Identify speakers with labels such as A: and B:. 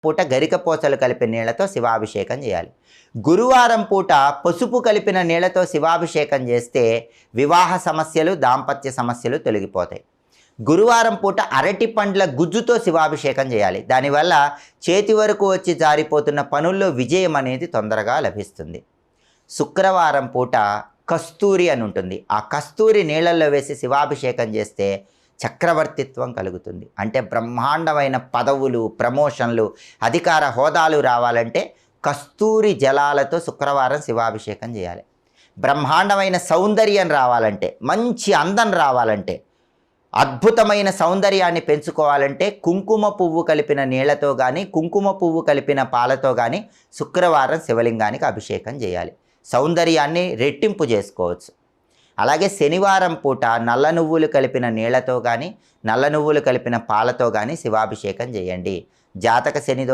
A: పూట గరికపోచలు కలిపిన నీళ్లతో శివాభిషేకం చేయాలి. గురువారం పూట పసుపు కలిపిన నీళ్లతో శివాభిషేకం చేస్తే వివాహ సమస్యలు, దాంపత్య సమస్యలు తొలగిపోతాయి. గురువారం పూట అరటి పండ్ల గుజ్జుతో శివాభిషేకం చేయాలి. దానివల్ల చేతి వరకు వచ్చి జారిపోతున్న పనుల్లో విజయం అనేది తొందరగా లభిస్తుంది. శుక్రవారం పూట కస్తూరి అని ఉంటుంది. ఆ కస్తూరి నీళ్ళల్లో వేసి శివాభిషేకం చేస్తే చక్రవర్తిత్వం కలుగుతుంది. అంటే బ్రహ్మాండమైన పదవులు, ప్రమోషన్లు, అధికార హోదాలు రావాలంటే కస్తూరి జలాలతో శుక్రవారం శివాభిషేకం చేయాలి. బ్రహ్మాండమైన సౌందర్యం రావాలంటే, మంచి అందం రావాలంటే, అద్భుతమైన సౌందర్యాన్ని పెంచుకోవాలంటే కుంకుమ పువ్వు కలిపిన నీళ్లతో కానీ, కుంకుమ పువ్వు కలిపిన పాలతో కానీ శుక్రవారం శివలింగానికి అభిషేకం చేయాలి. సౌందర్యాన్ని రెట్టింపు చేసుకోవచ్చు. అలాగే శనివారం పూట నల్ల నువ్వులు కలిపిన నీళ్లతో కానీ, నల్ల నువ్వులు కలిపిన పాలతో కానీ శివాభిషేకం చేయండి. జాతక శనిదో